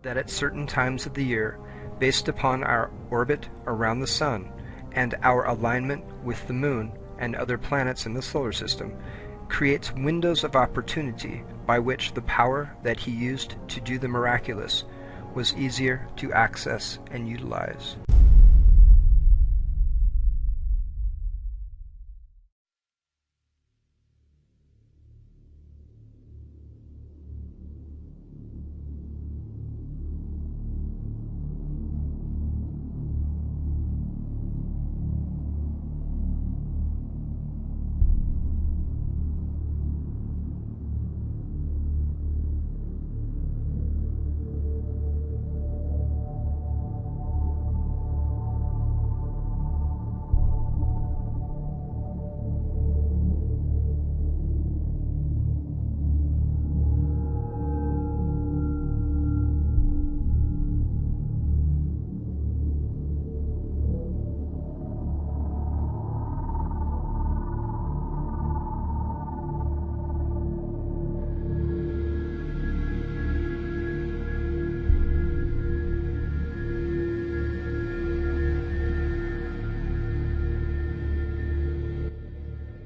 that at certain times of the year, based upon our orbit around the Sun and our alignment with the Moon and other planets in the solar system, creates windows of opportunity by which the power that he used to do the miraculous was easier to access and utilize.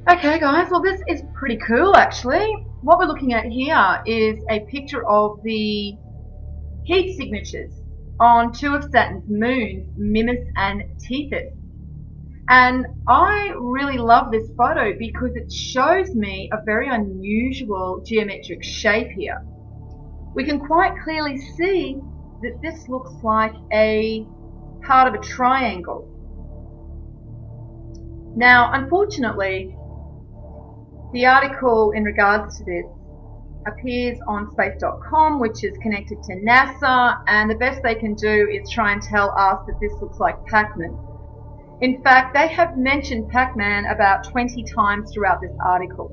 Okay guys, well this is pretty cool actually. What we're looking at here is a picture of the heat signatures on two of Saturn's moons, Mimas and Tethys. And I really love this photo because it shows me a very unusual geometric shape here. We can quite clearly see that this looks like a part of a triangle. Now, unfortunately, the article in regards to this appears on space.com, which is connected to NASA, and the best they can do is try and tell us that this looks like Pac-Man. In fact, they have mentioned Pac-Man about 20 times throughout this article.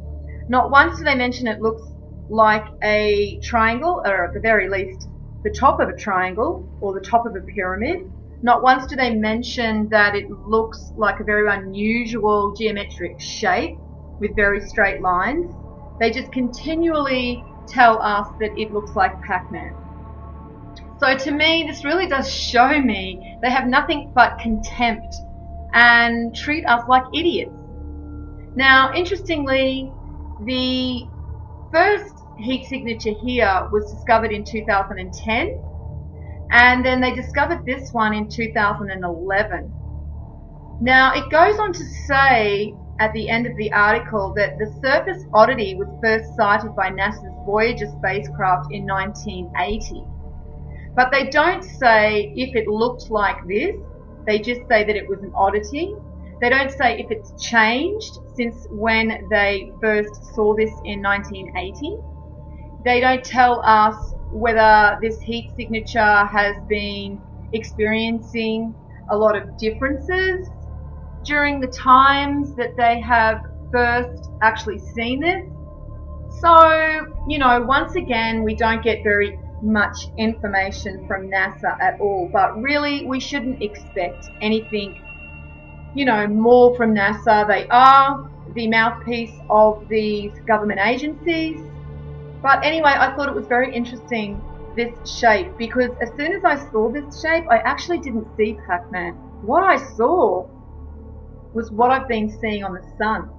Not once do they mention it looks like a triangle, or at the very least, the top of a triangle or the top of a pyramid. Not once do they mention that it looks like a very unusual geometric shape with very straight lines. They just continually tell us that it looks like Pac-Man. So to me, this really does show me they have nothing but contempt and treat us like idiots. Now, interestingly, the first heat signature here was discovered in 2010, and then they discovered this one in 2011. Now, it goes on to say at the end of the article that the surface oddity was first sighted by NASA's Voyager spacecraft in 1980. But they don't say if it looked like this, they just say that it was an oddity. They don't say if it's changed since when they first saw this in 1980. They don't tell us whether this heat signature has been experiencing a lot of differences during the times that they have first actually seen this. So, once again, we don't get very much information from NASA at all, but really we shouldn't expect anything, more from NASA. They are the mouthpiece of these government agencies. But anyway, I thought it was very interesting, this shape, because as soon as I saw this shape, I actually didn't see Pac-Man. What I saw was what I've been seeing on the Sun,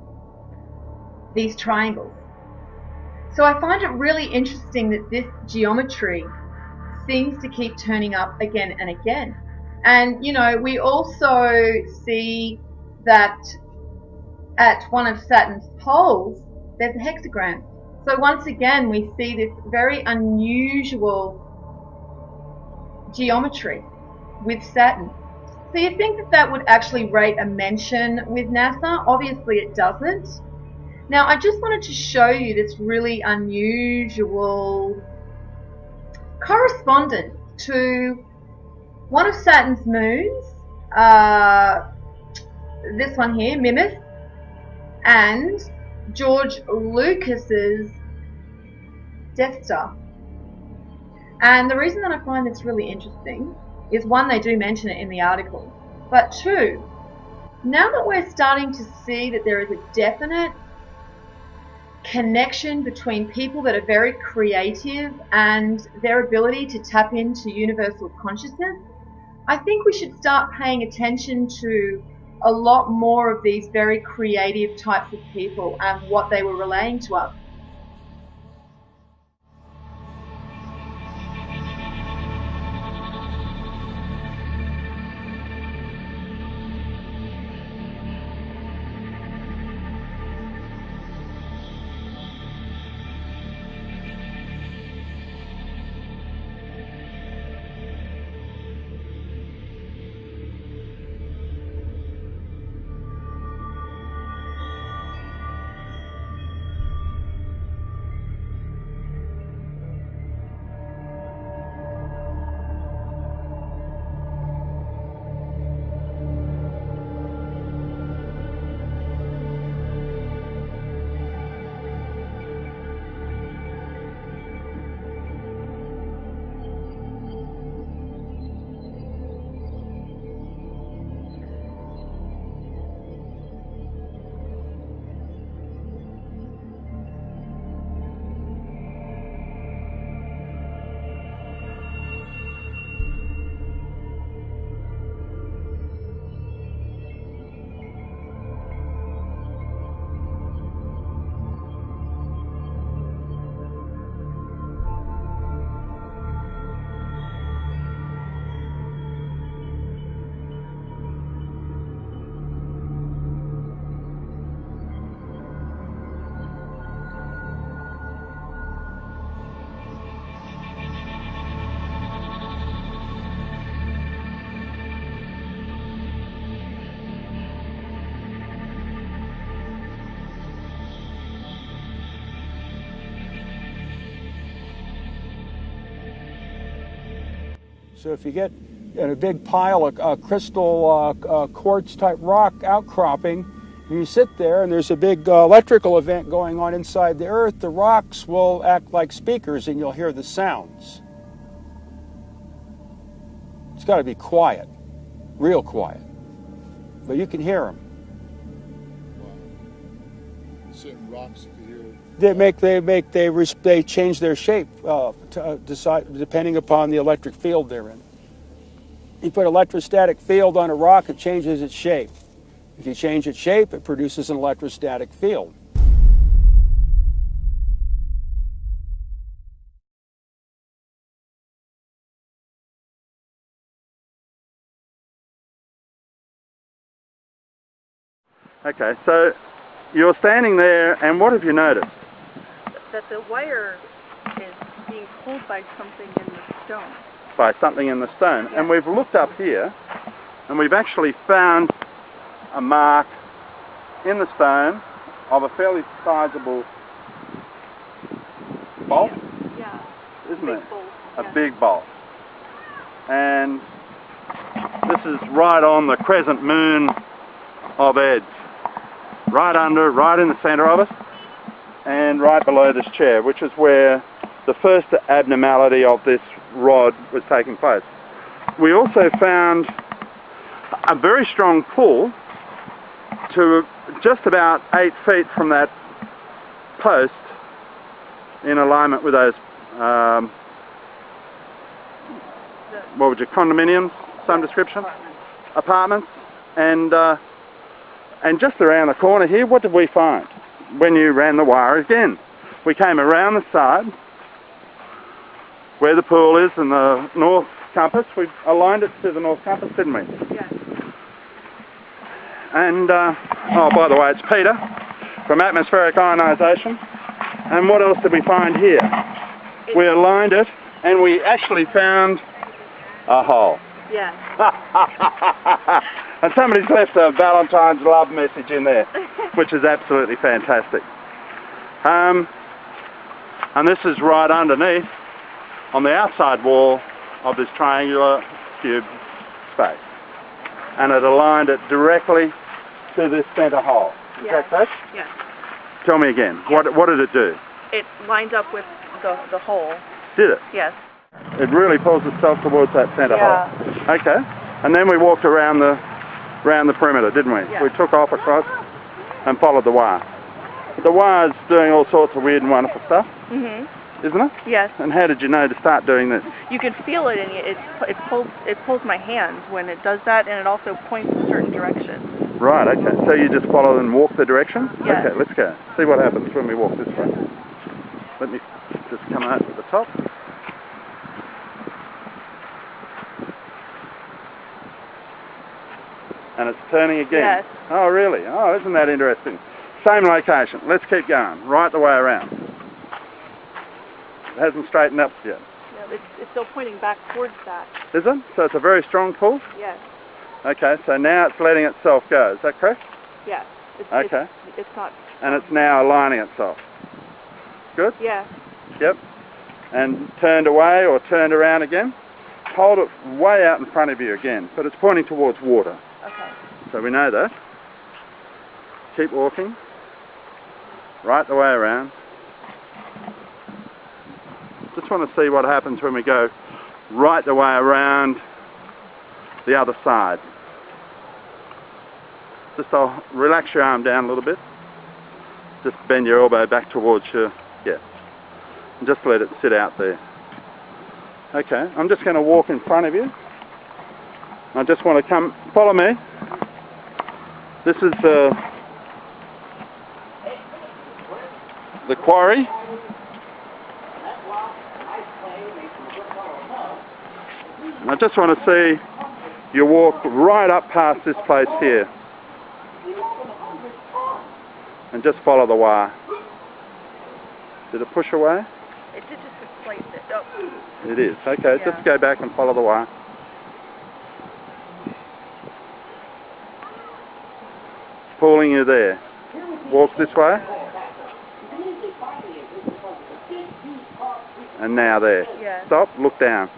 these triangles. So I find it really interesting that this geometry seems to keep turning up again and again. And, we also see that at one of Saturn's poles, there's a hexagram. So once again, we see this very unusual geometry with Saturn. So you think that that would actually rate a mention with NASA? Obviously it doesn't. Now I just wanted to show you this really unusual correspondence to one of Saturn's moons, this one here, Mimas, and George Lucas's Death Star. And the reason that I find this really interesting is, one, they do mention it in the article, but two, now that we're starting to see that there is a definite connection between people that are very creative and their ability to tap into universal consciousness, I think we should start paying attention to a lot more of these very creative types of people and what they were relaying to us. So if you get in a big pile of crystal quartz type rock outcropping, and you sit there and there's a big electrical event going on inside the earth, the rocks will act like speakers and you'll hear the sounds. It's got to be quiet, real quiet, but you can hear them. Wow. Certain rocks you can hear. They change their shape depending upon the electric field they're in. You put electrostatic field on a rock, it changes its shape. If you change its shape, it produces an electrostatic field. Okay, so you're standing there, and what have you noticed? That the wire is being pulled by something in the stone. By something in the stone. Yeah. And we've looked up here, and we've actually found a mark in the stone of a fairly sizable bolt, Yeah. isn't it? Bolt. A Yeah. big bolt. And this is right on the crescent moon of Eds. Right in the centre of it, and right below this chair, which is where the first abnormality of this rod was taking place. We also found a very strong pull to just about 8 feet from that post in alignment with those, what would you, condominiums, some description? Apartments. And just around the corner here, what did we find when you ran the wire again? We came around the side where the pool is in the north compass. We aligned it to the north compass, didn't we? Yes. And, oh, by the way, it's Peter from Atmospheric Ionisation. And what else did we find here? We aligned it, and we actually found a hole. Yes. And somebody's left a Valentine's love message in there, which is absolutely fantastic. And this is right underneath, on the outside wall of this triangular cube space. And it aligned it directly to this centre hole. Is that correct? Yes. Tell me again, Yes. what did it do? It lined up with the hole. Did it? Yes. It really pulls itself towards that centre Yeah. hole. Okay. And then we walked around the perimeter, didn't we? Yeah. We took off across and followed the wire. the wire's doing all sorts of weird and wonderful stuff, isn't it? Yes. And how did you know to start doing this? You can feel it, and it pulls my hands when it does that, and it also points in certain directions. Right, okay. So you just follow and walk the direction? Yes. Okay, let's go. See what happens when we walk this way. Let me just come out to the top. And it's turning again? Yes. Oh, really? Oh, isn't that interesting? Same location. Let's keep going. Right the way around. It hasn't straightened up yet. Yeah, it's still pointing back towards that. Is it? So it's a very strong pull? Yes. Okay, so now it's letting itself go. Is that correct? Yes. Okay. It's not. And it's now aligning itself. Good? Yeah. Yep. And turned away or turned around again. Hold it way out in front of you again, but it's pointing towards water. Okay. So we know that. Keep walking. Right the way around. Just want to see what happens when we go right the way around the other side. Just relax your arm down a little bit. Just bend your elbow back towards you. Yeah. And just let it sit out there. Okay, I'm just going to walk in front of you. I just want to come, follow me. This is the quarry. And I just want to see you walk right up past this place here. And just follow the wire. Did it push away? It did just displace it. Oh. It is. Okay, Yeah. just go back and follow the wire. Pulling you there. Walk this way. And now there. Yeah. Stop, look down.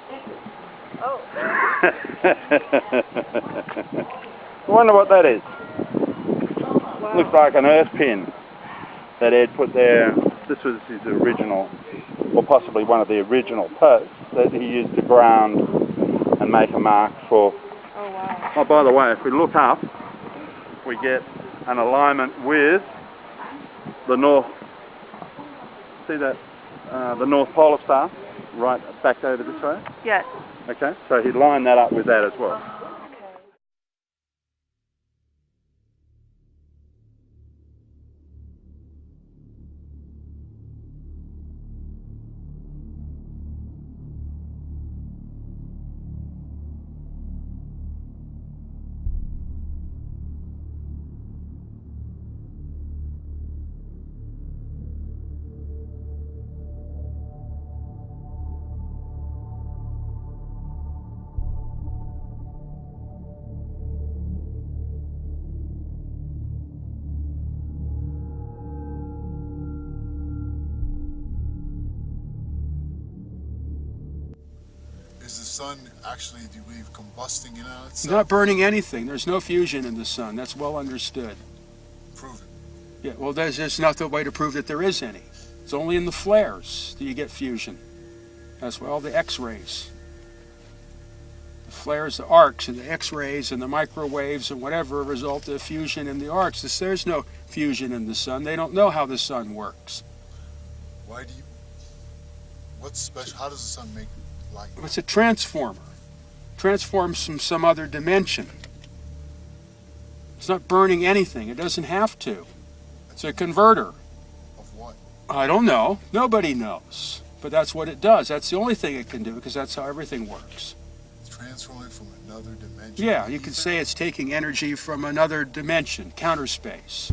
Oh. I wonder what that is. Wow. Looks like an earth pin that Ed put there. This was his original, or possibly one of the original posts that he used to ground and make a mark for. Oh, wow. Oh, by the way, if we look up, we get an alignment with the north. See that? The North Polar Star, right back over this way. Yes. Okay, so he lined that up with that as well. Is the sun actually, do you believe, combusting in on It's itself? not burning anything. There's no fusion in the sun. That's well understood. Prove it. Yeah, well, there's not the way to prove that there is any. It's only in the flares that you get fusion. That's why all the X-rays. The flares, the arcs, and the X-rays, and the microwaves, and whatever result of fusion in the arcs. There's no fusion in the sun. They don't know how the sun works. Why do you, what's special, how does the sun make light? It's a transformer. Transforms from some other dimension. It's not burning anything. It doesn't have to. It's a converter. Of what? I don't know. Nobody knows. But that's what it does. That's the only thing it can do, because that's how everything works. It's transforming from another dimension. Yeah, you could say it's taking energy from another dimension, counter space.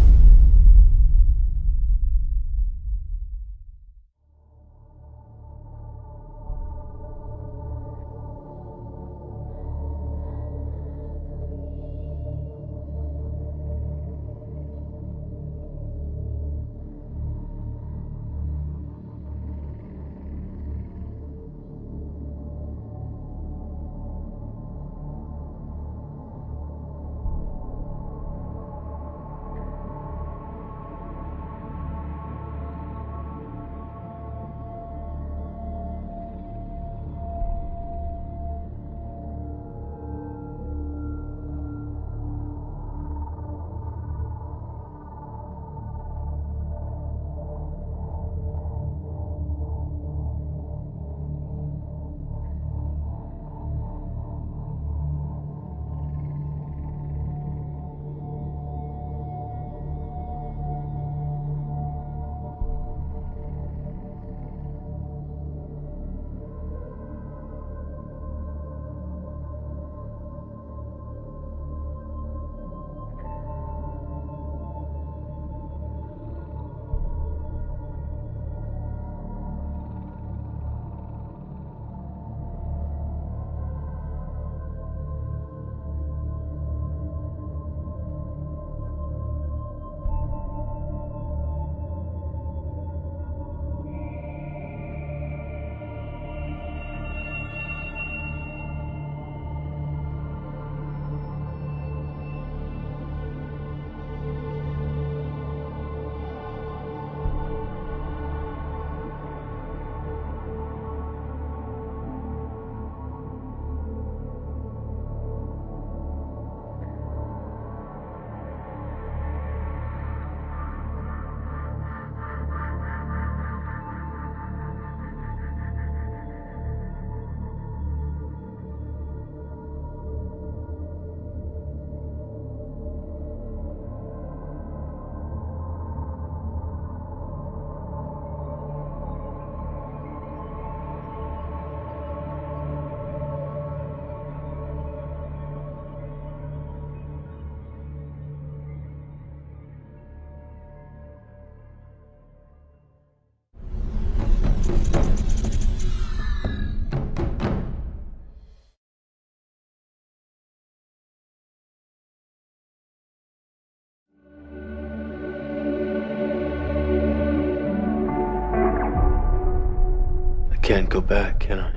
can't go back, can I?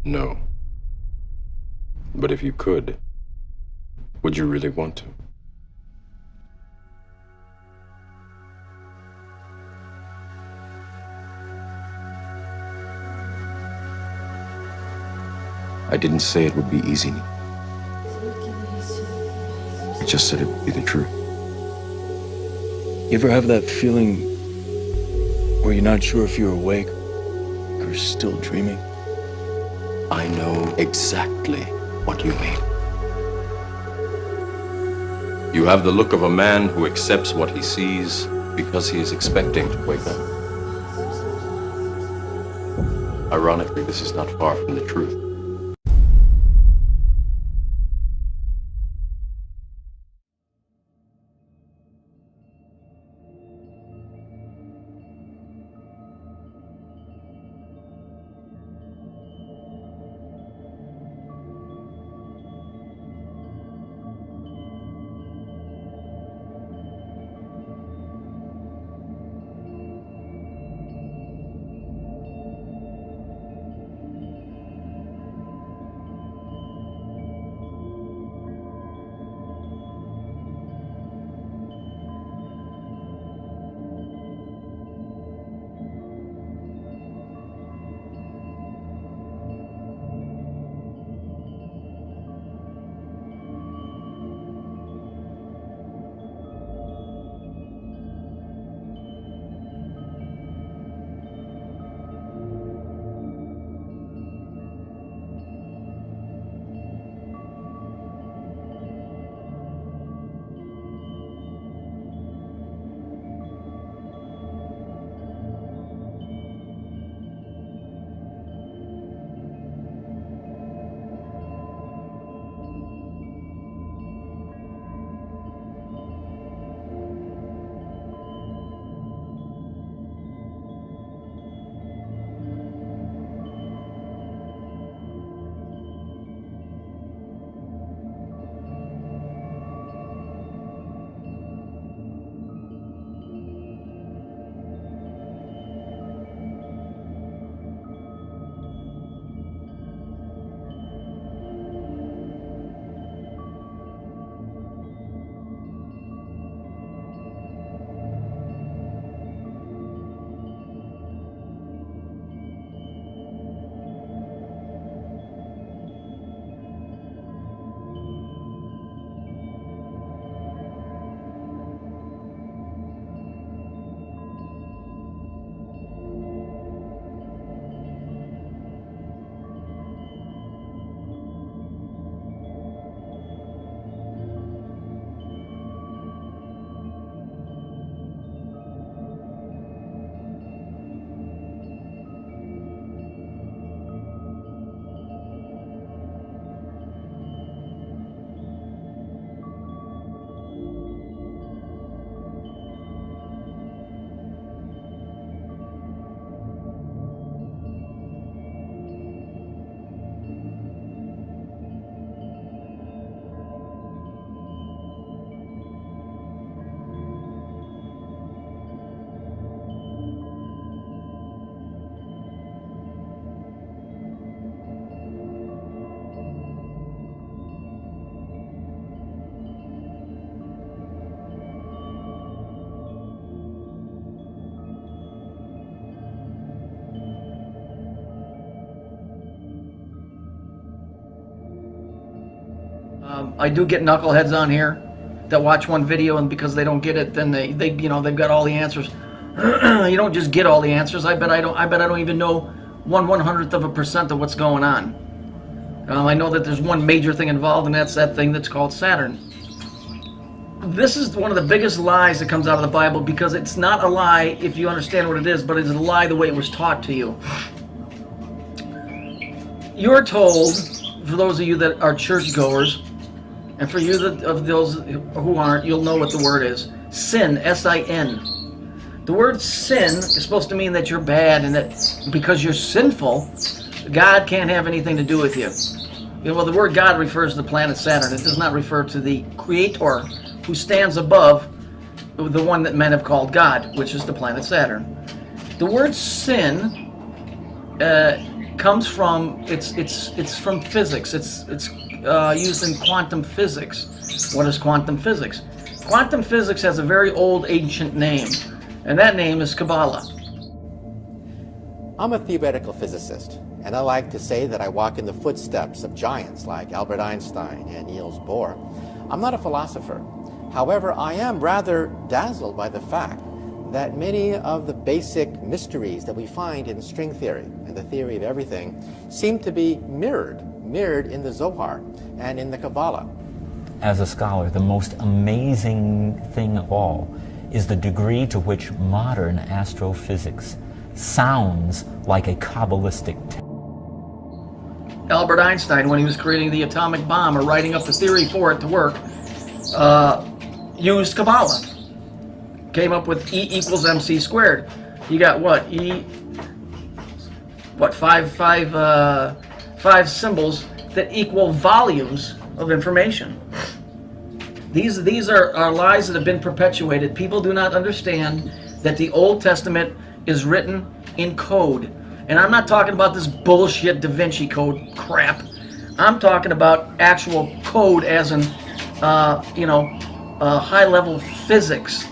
No. But if you could, would you really want to? I didn't say it would be easy. I just said it would be the truth. You ever have that feeling where you're not sure if you're awake or still dreaming? I know exactly what you mean. You have the look of a man who accepts what he sees because he is expecting to wake up. Ironically, this is not far from the truth. I do get knuckleheads on here that watch one video, and because they don't get it, then they they've got all the answers. You don't just get all the answers. I bet I don't even know 1/100% of what's going on. I know that there's one major thing involved, and that's that thing that's called Saturn. This is one of the biggest lies that comes out of the Bible, because it's not a lie if you understand what it is, but it's a lie the way it was taught to you. You're told, for those of you that are churchgoers, and for you of those who aren't, you'll know what the word is. Sin, S-I-N. The word sin is supposed to mean that you're bad, and that because you're sinful, God can't have anything to do with you. Well, the word God refers to the planet Saturn. It does not refer to the Creator, who stands above the one that men have called God, which is the planet Saturn. The word sin comes from, it's from physics. It's used in quantum physics. What is quantum physics? Quantum physics has a very old, ancient name, and that name is Kabbalah. I'm a theoretical physicist, and I like to say that I walk in the footsteps of giants like Albert Einstein and Niels Bohr. I'm not a philosopher. However, I am rather dazzled by the fact that many of the basic mysteries that we find in string theory and the theory of everything seem to be mirrored in the Zohar and in the Kabbalah. As a scholar, the most amazing thing of all is the degree to which modern astrophysics sounds like a Kabbalistic text. Albert Einstein, when he was creating the atomic bomb or writing up the theory for it to work, used Kabbalah. Came up with E equals MC squared. You got what? Five symbols that equal volumes of information. These are lies that have been perpetuated. People do not understand that the Old Testament is written in code. And I'm not talking about this bullshit Da Vinci Code crap. I'm talking about actual code as in, high-level physics.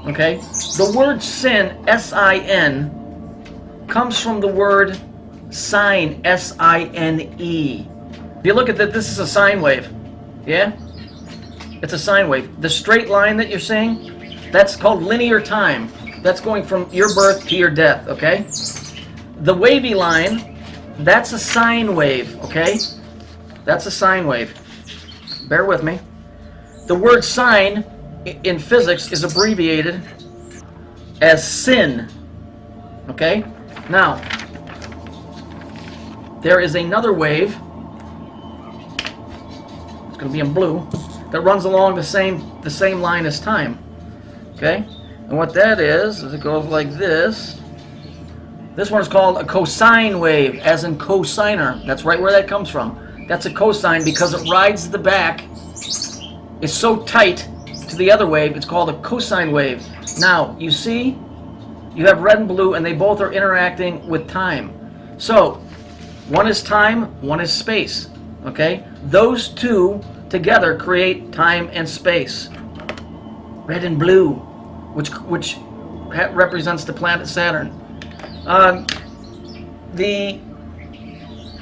Okay? The word sin, S-I-N, comes from the word sine, S-I-N-E. If you look at that, this is a sine wave. Yeah? It's a sine wave. The straight line that you're seeing, that's called linear time. That's going from your birth to your death, okay? The wavy line, that's a sine wave, okay? That's a sine wave. Bear with me. The word sine in physics is abbreviated as sin, okay? Now, there is another wave, it's going to be in blue, that runs along the same line as time, okay? And what that is it goes like this. This one is called a cosine wave, as in cosigner. That's right where that comes from. That's a cosine because it rides the back. It's so tight to the other wave, it's called a cosine wave. Now, you see, you have red and blue, and they both are interacting with time. So, one is time, one is space. Okay? Those two together create time and space. Red and blue, which represents the planet Saturn. The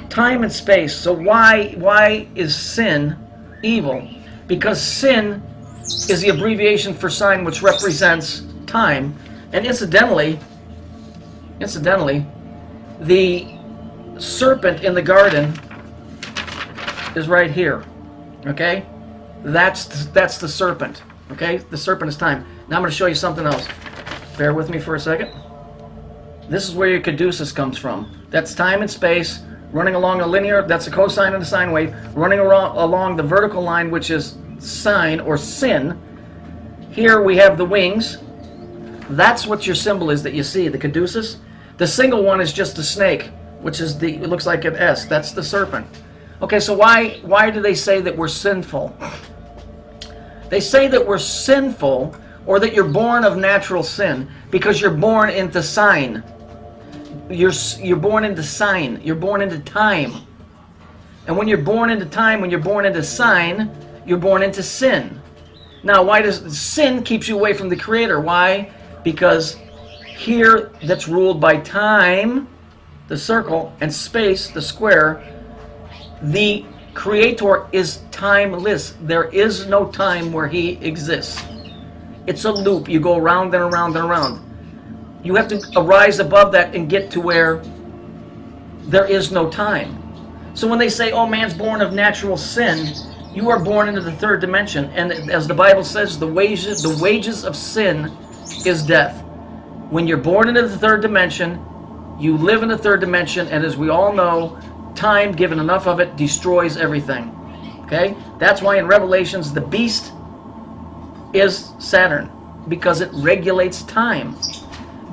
time and space. So why is sin evil? Because sin is the abbreviation for sine, which represents time. And incidentally, the serpent in the garden is right here. Okay? That's the serpent. Okay? The serpent is time. Now I'm going to show you something else. Bear with me for a second. This is where your caduceus comes from. That's time and space running along a linear, that's a cosine and a sine wave, running along the vertical line, which is sine or sin. Here we have the wings. That's what your symbol is that you see, the caduceus. The single one is just a snake, which is it looks like an S. That's the serpent. Okay, so why do they say that we're sinful? They say that we're sinful, or that you're born of natural sin, because you're born into sine. You're born into sine. You're born into time. And when you're born into time, when you're born into sine, you're born into sin. Now, why does sin keeps you away from the Creator? Why? Because here that's ruled by time, the circle, and space, the square. The Creator is timeless. There is no time where He exists. It's a loop. You go around and around and around. You have to arise above that and get to where there is no time. So when they say, oh, man's born of natural sin, you are born into the third dimension. And as the Bible says, the wages of sin is death. When you're born into the third dimension, you live in the third dimension, and as we all know, time, given enough of it, destroys everything. Okay? That's why in Revelations, the beast is Saturn, because it regulates time.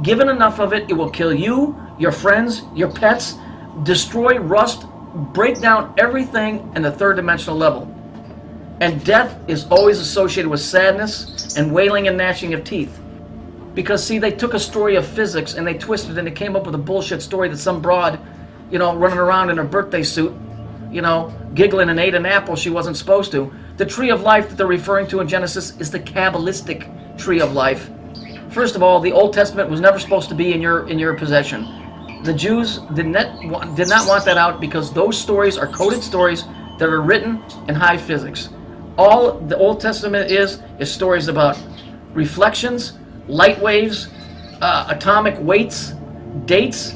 Given enough of it, it will kill you, your friends, your pets, destroy, rust, break down everything in the third dimensional level. And death is always associated with sadness and wailing and gnashing of teeth. Because, see, they took a story of physics and they twisted it and they came up with a bullshit story that some broad, you know, running around in her birthday suit, you know, giggling and ate an apple she wasn't supposed to. The tree of life that they're referring to in Genesis is the Kabbalistic tree of life. First of all, the Old Testament was never supposed to be in your possession. The Jews did not want that out because those stories are coded stories that are written in high physics. All the Old Testament is stories about reflections, light waves, atomic weights, dates,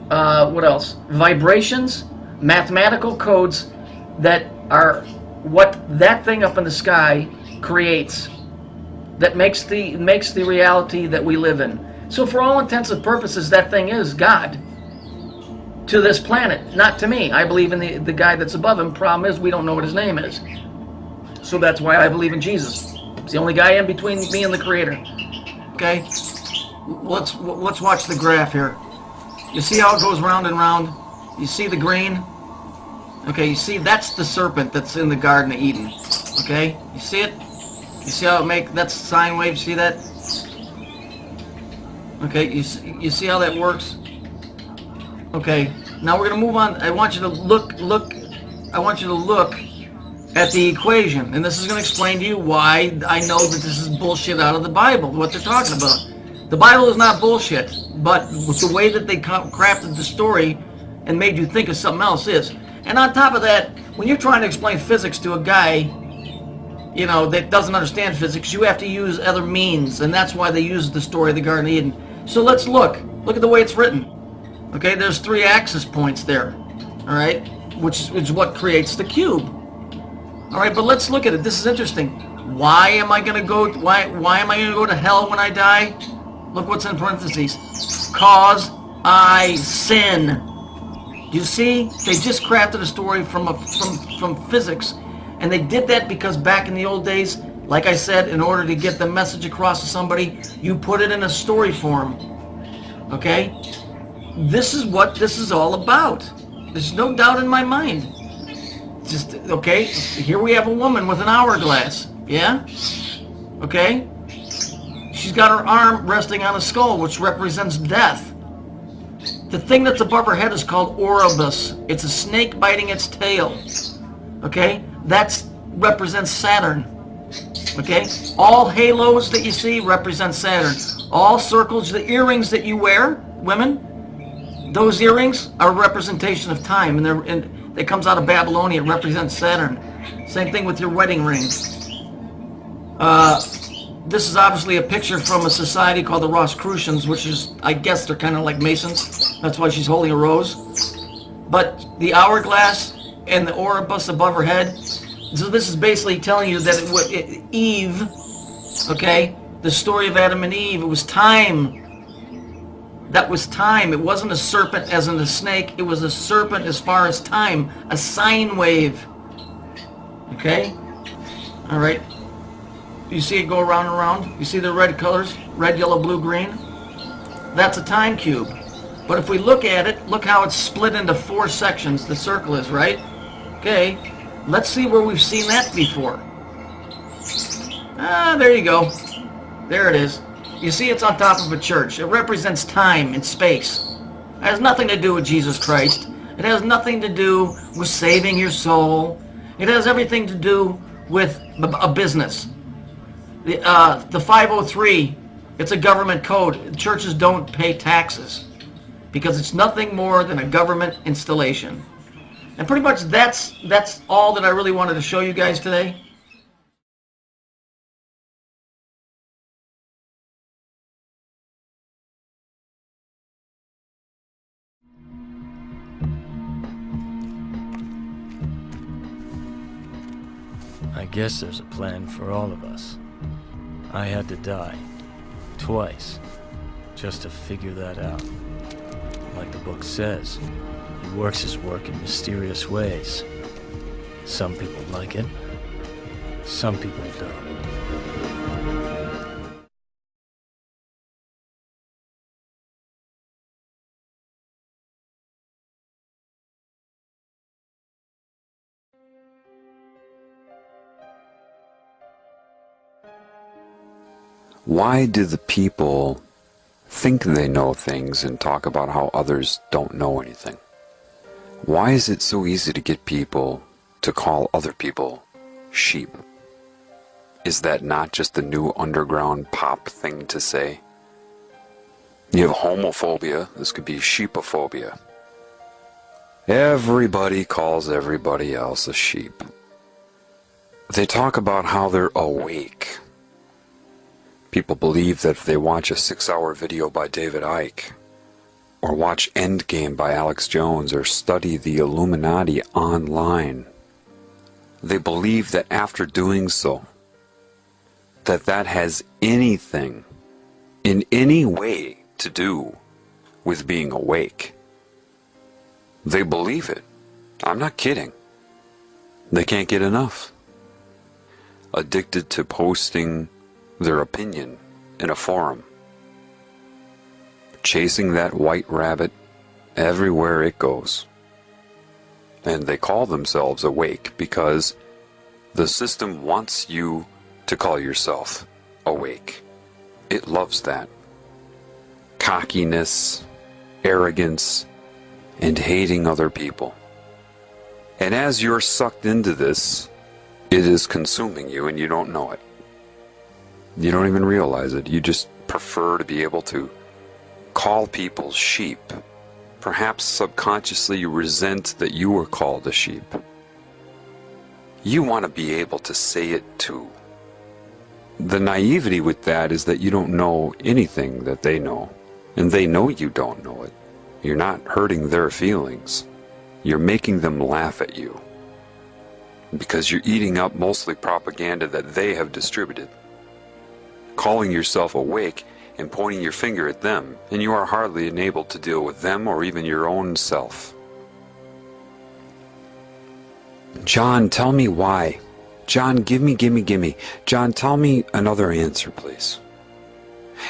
what else? Vibrations, mathematical codes that are what that thing up in the sky creates, that makes the reality that we live in. So for all intents and purposes, that thing is God to this planet, not to me. I believe in the guy that's above him. Problem is, we don't know what his name is. So that's why I believe in Jesus. It's the only guy in between me and the Creator. Okay? Let's watch the graph here. You see how it goes round and round? You see the green? Okay, you see that's the serpent that's in the Garden of Eden. Okay? You see it? You see how that's sine wave, see that? Okay, you see how that works? Okay, now we're going to move on. I want you to look at the equation, and this is going to explain to you why I know that this is bullshit out of the Bible, what they're talking about. The Bible is not bullshit, but with the way that they crafted the story and made you think of something else is. And on top of that, when you're trying to explain physics to a guy, you know, that doesn't understand physics, you have to use other means, and that's why they use the story of the Garden of Eden. So let's look at the way it's written. Okay, there's 3 axis points there, all right, which is what creates the cube. All right, but let's look at it. This is interesting. Why am I going to go to hell when I die? Look what's in parentheses. Cause I sin. You see, they just crafted a story from physics, and they did that because back in the old days, like I said, in order to get the message across to somebody, you put it in a story form. Okay? This is what this is all about. There's no doubt in my mind. Just, okay, here we have a woman with an hourglass. Yeah? Okay? She's got her arm resting on a skull, which represents death. The thing that's above her head is called Oribus. It's a snake biting its tail. Okay? That represents Saturn. Okay? All halos that you see represent Saturn. All circles, the earrings that you wear, women, those earrings are a representation of time, and it comes out of Babylonia. It represents Saturn. Same thing with your wedding ring. This is obviously a picture from a society called the Rosicrucians, which is, I guess they're kind of like Masons. That's why she's holding a rose. But the hourglass and the Oribus above her head, so this is basically telling you that Eve, okay, the story of Adam and Eve, it was time. That was time. It wasn't a serpent as in a snake. It was a serpent as far as time. A sine wave. Okay? All right. You see it go around and around? You see the red colors? Red, yellow, blue, green? That's a time cube. But if we look at it, look how it's split into 4 sections. The circle is, right? Okay. Let's see where we've seen that before. There you go. There it is. You see it's on top of a church. It represents time and space. It has nothing to do with Jesus Christ. It has nothing to do with saving your soul. It has everything to do with a business. The 503, it's a government code. Churches don't pay taxes because it's nothing more than a government installation. And pretty much that's all that I really wanted to show you guys today. I guess there's a plan for all of us. I had to die. Twice. Just to figure that out. Like the book says, he works his work in mysterious ways. Some people like it. Some people don't. Why do the people think they know things and talk about how others don't know anything? Why is it so easy to get people to call other people sheep? Is that not just the new underground pop thing to say? You have homophobia, this could be sheepophobia. Everybody calls everybody else a sheep. They talk about how they're awake. People believe that if they watch a 6-hour video by David Icke, or watch Endgame by Alex Jones, or study the Illuminati online, they believe that after doing so, that has anything, in any way, to do with being awake. They believe it. I'm not kidding. They can't get enough. Addicted to posting their opinion in a forum. Chasing that white rabbit everywhere it goes. And they call themselves awake because the system wants you to call yourself awake. It loves that. Cockiness, arrogance, and hating other people. And as you're sucked into this, it is consuming you and you don't know it. You don't even realize it. You just prefer to be able to call people sheep. Perhaps subconsciously you resent that you were called a sheep. You want to be able to say it too. The naivety with that is that you don't know anything that they know. And they know you don't know it. You're not hurting their feelings. You're making them laugh at you. Because you're eating up mostly propaganda that they have distributed. Calling yourself awake and pointing your finger at them, and you are hardly enabled to deal with them or even your own self. John, tell me why. John, give me. John, tell me another answer, please.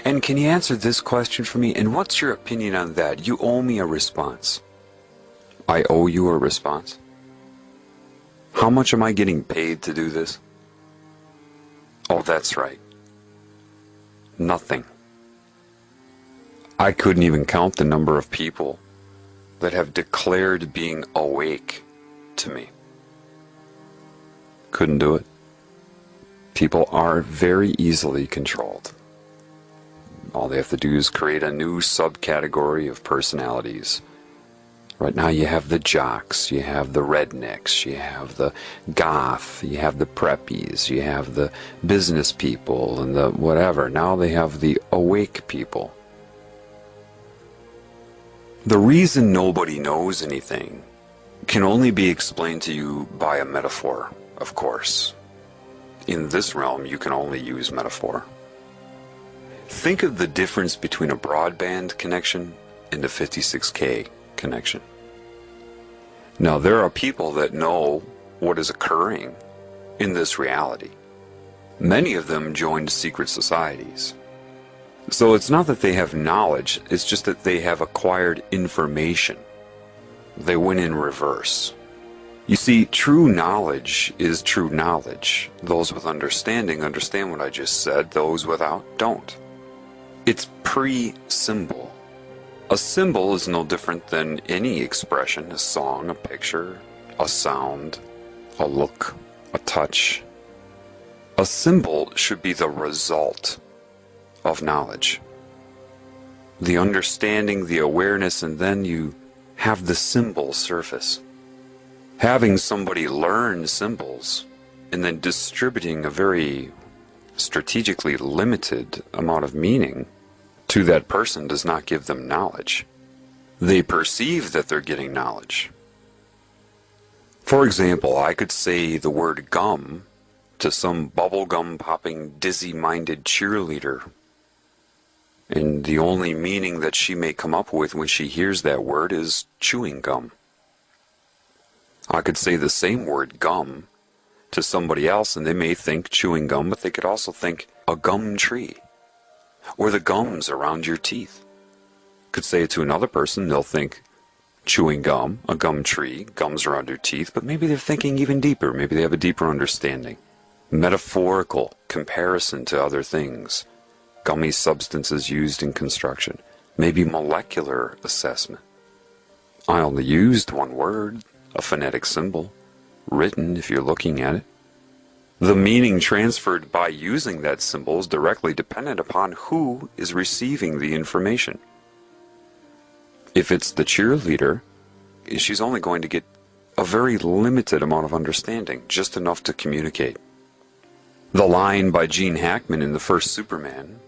And can you answer this question for me? And what's your opinion on that? You owe me a response. I owe you a response? How much am I getting paid to do this? Oh, that's right. Nothing. I couldn't even count the number of people that have declared being awake to me. Couldn't do it. People are very easily controlled. All they have to do is create a new subcategory of personalities. Right now you have the jocks, you have the rednecks, you have the goth, you have the preppies, you have the business people and the whatever. Now they have the awake people. The reason nobody knows anything can only be explained to you by a metaphor, of course. In this realm, you can only use metaphor. Think of the difference between a broadband connection and a 56K connection. Now, there are people that know what is occurring in this reality. Many of them joined secret societies. So it's not that they have knowledge, it's just that they have acquired information. They went in reverse. You see, true knowledge is true knowledge. Those with understanding understand what I just said, those without don't. It's pre-symbol. A symbol is no different than any expression, a song, a picture, a sound, a look, a touch. A symbol should be the result of knowledge. The understanding, the awareness, and then you have the symbol surface. Having somebody learn symbols and then distributing a very strategically limited amount of meaning to that person does not give them knowledge. They perceive that they're getting knowledge. For example, I could say the word gum to some bubblegum popping dizzy-minded cheerleader, and the only meaning that she may come up with when she hears that word is chewing gum. I could say the same word gum to somebody else and they may think chewing gum, but they could also think a gum tree or the gums around your teeth. Could say it to another person, they'll think chewing gum, a gum tree, gums around your teeth, but maybe they're thinking even deeper. Maybe they have a deeper understanding. Metaphorical comparison to other things gummy substances used in construction, maybe molecular assessment. I only used one word, a phonetic symbol, written if you're looking at it. The meaning transferred by using that symbol is directly dependent upon who is receiving the information. If it's the cheerleader, she's only going to get a very limited amount of understanding, just enough to communicate. The line by Gene Hackman in the first Superman,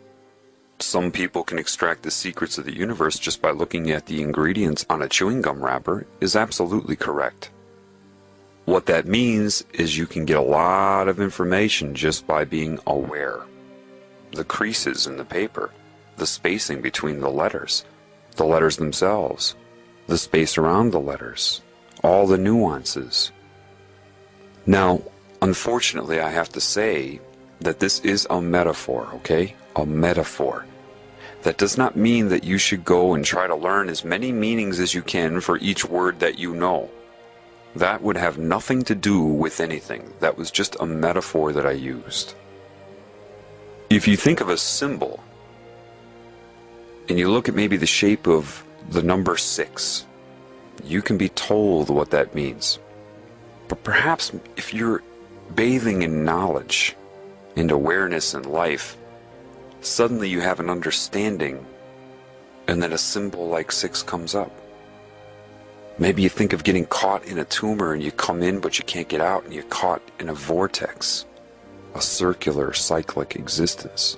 some people can extract the secrets of the universe just by looking at the ingredients on a chewing gum wrapper, is absolutely correct. What that means is you can get a lot of information just by being aware. The creases in the paper, the spacing between the letters themselves, the space around the letters, all the nuances. Now, unfortunately, I have to say that this is a metaphor, okay? A metaphor. That does not mean that you should go and try to learn as many meanings as you can for each word that you know. That would have nothing to do with anything. That was just a metaphor that I used. If you think of a symbol, and you look at maybe the shape of the number 6, you can be told what that means. But perhaps if you're bathing in knowledge and awareness in life, suddenly you have an understanding, and then a symbol like 6 comes up. Maybe you think of getting caught in a tumor and you come in but you can't get out, and you're caught in a vortex, a circular cyclic existence.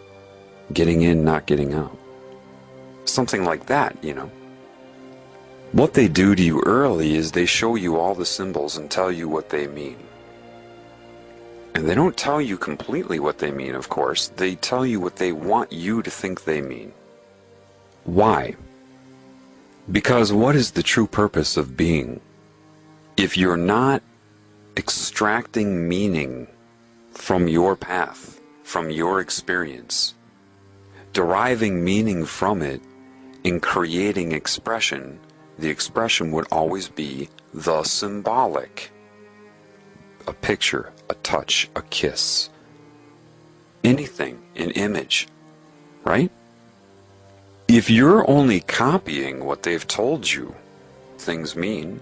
Getting in, not getting out. Something like that, you know. What they do to you early is they show you all the symbols and tell you what they mean. And they don't tell you completely what they mean, of course. They tell you what they want you to think they mean. Why? Because what is the true purpose of being? If you're not extracting meaning from your path, from your experience, deriving meaning from it, and creating expression, the expression would always be the symbolic. A picture, a touch, a kiss, anything, an image, right? If you're only copying what they've told you things mean,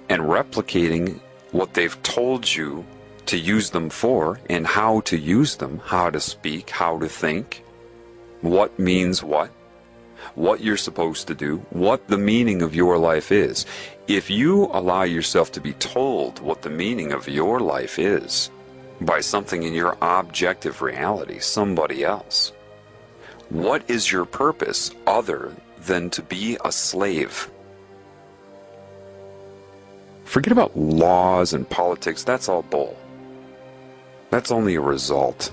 and replicating what they've told you to use them for, and how to use them, how to speak, how to think, what means what you're supposed to do, what the meaning of your life is. If you allow yourself to be told what the meaning of your life is by something in your objective reality, somebody else, what is your purpose other than to be a slave? Forget about laws and politics, that's all bull. That's only a result.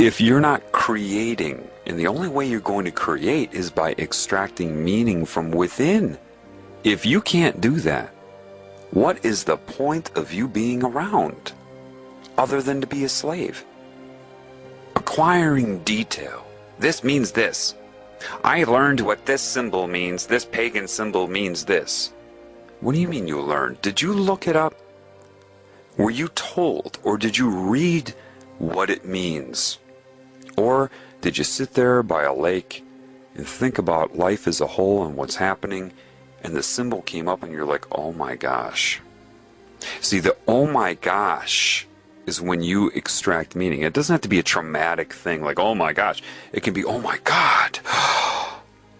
If you're not creating, and the only way you're going to create is by extracting meaning from within. If you can't do that, what is the point of you being around other than to be a slave? Acquiring detail. This means this. I learned what this symbol means. This pagan symbol means this. What do you mean you learned? Did you look it up? Were you told, or did you read what it means? Or did you sit there by a lake and think about life as a whole and what's happening, and the symbol came up and you're like, oh my gosh. See, the oh my gosh is when you extract meaning. It doesn't have to be a traumatic thing like, oh my gosh. It can be, oh my God.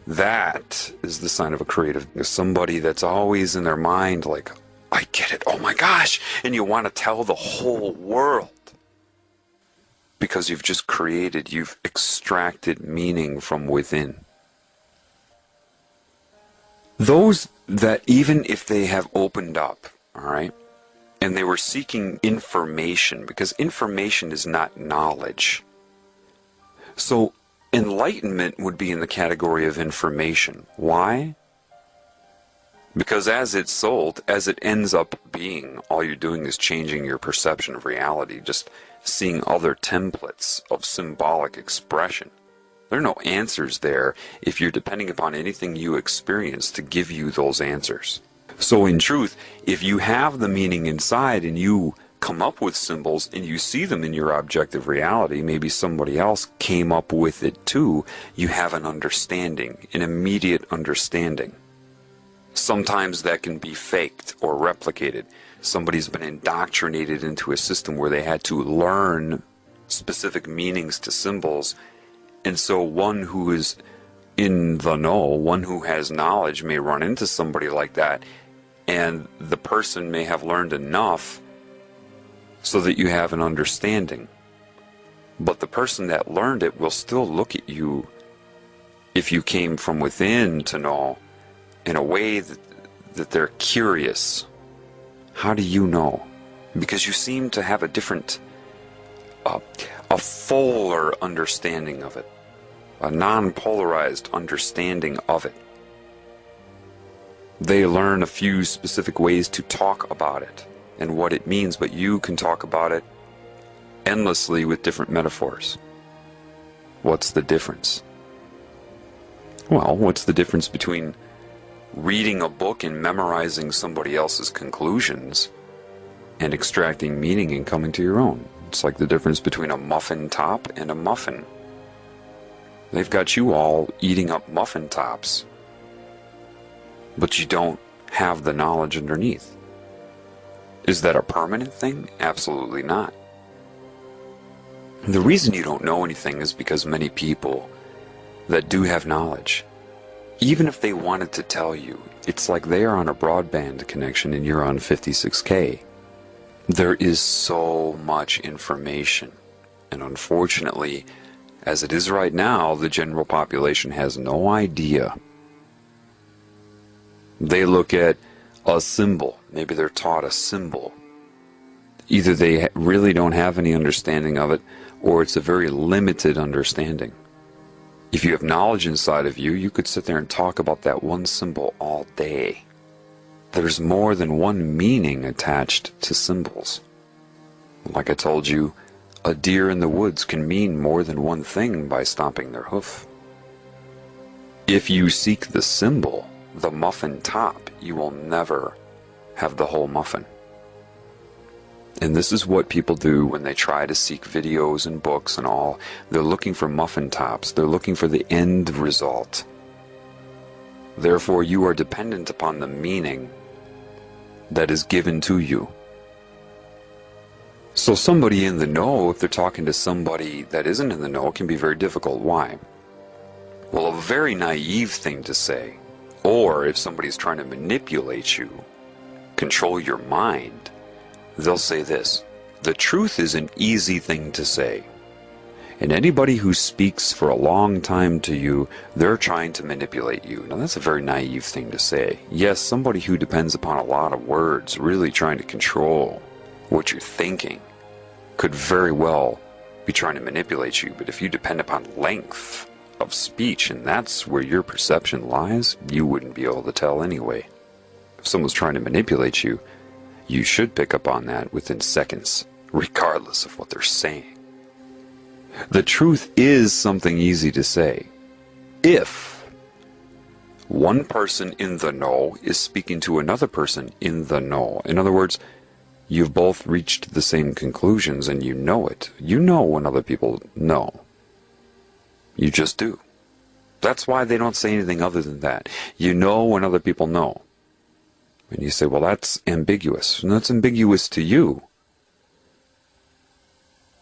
That is the sign of a creative. Somebody that's always in their mind like, I get it, oh my gosh. And you want to tell the whole world. Because you've just created, you've extracted meaning from within. Those that even if they have opened up, all right, and they were seeking information, because information is not knowledge. So enlightenment would be in the category of information. Why? Because as it's sold, as it ends up being, all you're doing is changing your perception of reality, just seeing other templates of symbolic expression. There are no answers there if you're depending upon anything you experience to give you those answers. So in truth, if you have the meaning inside and you come up with symbols and you see them in your objective reality, maybe somebody else came up with it too, you have an understanding, an immediate understanding. Sometimes that can be faked or replicated. Somebody's been indoctrinated into a system where they had to learn specific meanings to symbols, and so one who is in the know, one who has knowledge, may run into somebody like that, and the person may have learned enough so that you have an understanding. But the person that learned it will still look at you, if you came from within to know, in a way that they're curious. How do you know? Because you seem to have a different, a fuller understanding of it, a non-polarized understanding of it. They learn a few specific ways to talk about it and what it means, but you can talk about it endlessly with different metaphors. What's the difference? Well, what's the difference between reading a book and memorizing somebody else's conclusions and extracting meaning and coming to your own? It's like the difference between a muffin top and a muffin. They've got you all eating up muffin tops, but you don't have the knowledge underneath. Is that a permanent thing? Absolutely not. The reason you don't know anything is because many people that do have knowledge, even if they wanted to tell you, it's like they are on a broadband connection and you're on 56K. There is so much information, and unfortunately, as it is right now, the general population has no idea. They look at a symbol, maybe they're taught a symbol. Either they really don't have any understanding of it, or it's a very limited understanding. If you have knowledge inside of you, you could sit there and talk about that one symbol all day. There's more than one meaning attached to symbols. Like I told you, a deer in the woods can mean more than one thing by stomping their hoof. If you seek the symbol, the muffin top, you will never have the whole muffin. And this is what people do when they try to seek videos and books and all. They're looking for muffin tops. They're looking for the end result. Therefore, you are dependent upon the meaning that is given to you. So somebody in the know, if they're talking to somebody that isn't in the know, it can be very difficult. Why? Well, a very naive thing to say, or if somebody's trying to manipulate you, control your mind, they'll say this: the truth is an easy thing to say. And anybody who speaks for a long time to you, they're trying to manipulate you. Now that's a very naive thing to say. Yes, somebody who depends upon a lot of words, really trying to control what you're thinking, could very well be trying to manipulate you. But if you depend upon length of speech, and that's where your perception lies, you wouldn't be able to tell anyway. If someone's trying to manipulate you, you should pick up on that within seconds, regardless of what they're saying. The truth is something easy to say. If one person in the know is speaking to another person in the know, in other words, you've both reached the same conclusions and you know it. You know when other people know. You just do. That's why they don't say anything other than that. You know when other people know. And you say, well, that's ambiguous. And that's ambiguous to you.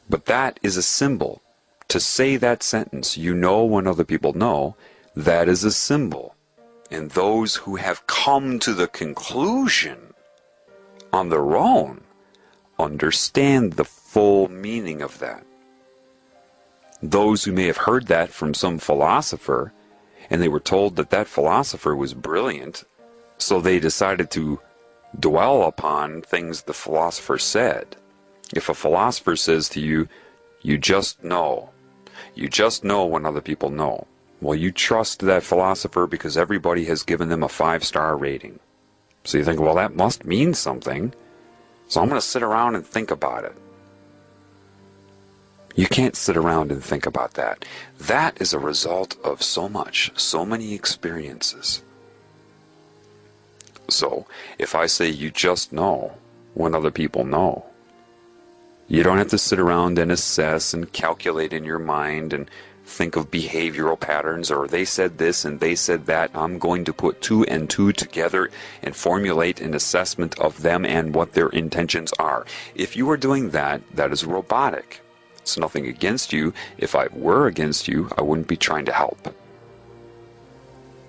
But that is a symbol. To say that sentence, you know when other people know, that is a symbol. And those who have come to the conclusion on their own understand the full meaning of that. Those who may have heard that from some philosopher, and they were told that that philosopher was brilliant, so they decided to dwell upon things the philosopher said. If a philosopher says to you, you just know when other people know. Well, you trust that philosopher because everybody has given them a 5-star rating. So you think, well, that must mean something, so I'm going to sit around and think about it. You can't sit around and think about that. That is a result of so many experiences. So, if I say you just know when other people know, You don't have to sit around and assess and calculate in your mind and think of behavioral patterns, or they said this and they said that. I'm going to put two and two together and formulate an assessment of them and what their intentions are. If you are doing that, that is robotic. It's nothing against you. If I were against you, I wouldn't be trying to help.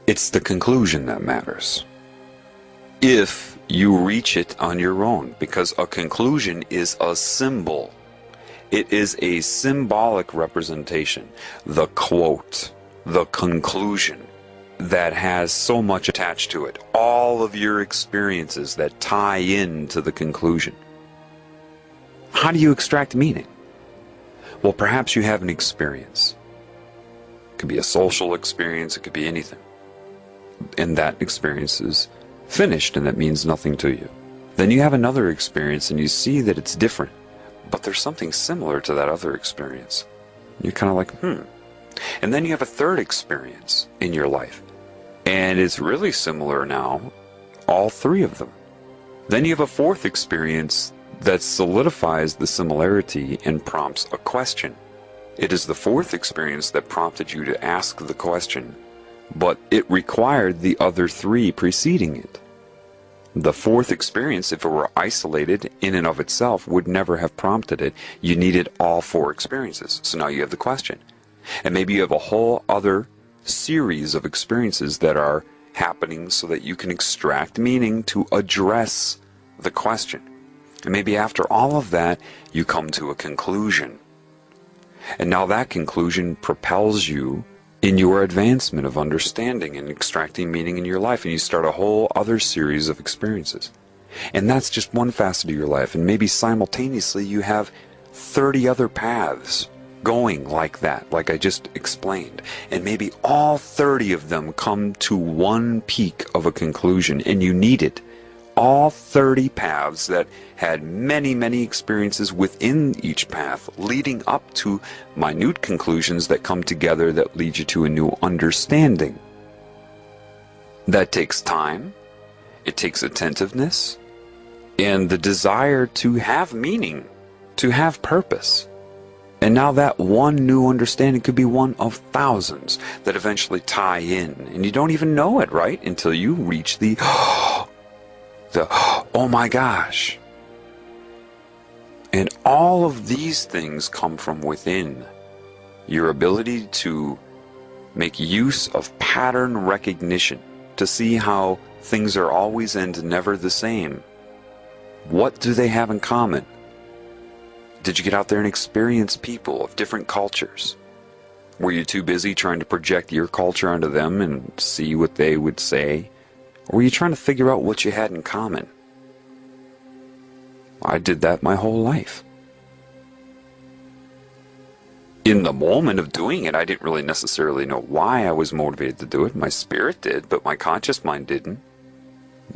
It's the conclusion that matters. If you reach it on your own, because a conclusion is a symbol. It is a symbolic representation, the quote, the conclusion that has so much attached to it, all of your experiences that tie into the conclusion. How do you extract meaning? Well, perhaps you have an experience. It could be a social experience, it could be anything. And that experience is finished, and that means nothing to you. Then you have another experience and you see that it's different, but there's something similar to that other experience. You're kind of like, And then you have a third experience in your life, and it's really similar now, all three of them. Then you have a fourth experience that solidifies the similarity and prompts a question. It is the fourth experience that prompted you to ask the question, but it required the other three preceding it. The fourth experience, if it were isolated in and of itself, would never have prompted it. You needed all four experiences. So now you have the question. And maybe you have a whole other series of experiences that are happening so that you can extract meaning to address the question. And maybe after all of that, you come to a conclusion. And now that conclusion propels you in your advancement of understanding and extracting meaning in your life, and you start a whole other series of experiences. And that's just one facet of your life, and maybe simultaneously you have 30 other paths going like that, like I just explained, and maybe all 30 of them come to one peak of a conclusion, and you need it. All 30 paths that had many, many experiences within each path, leading up to minute conclusions that come together that lead you to a new understanding. That takes time, it takes attentiveness, and the desire to have meaning, to have purpose. And now that one new understanding could be one of thousands that eventually tie in, and you don't even know it, right? Until you reach the oh my gosh. And all of these things come from within. Your ability to make use of pattern recognition, to see how things are always and never the same. What do they have in common? Did you get out there and experience people of different cultures? Were you too busy trying to project your culture onto them and see what they would say? Or were you trying to figure out what you had in common? I did that my whole life. In the moment of doing it, I didn't really necessarily know why I was motivated to do it. My spirit did, but my conscious mind didn't.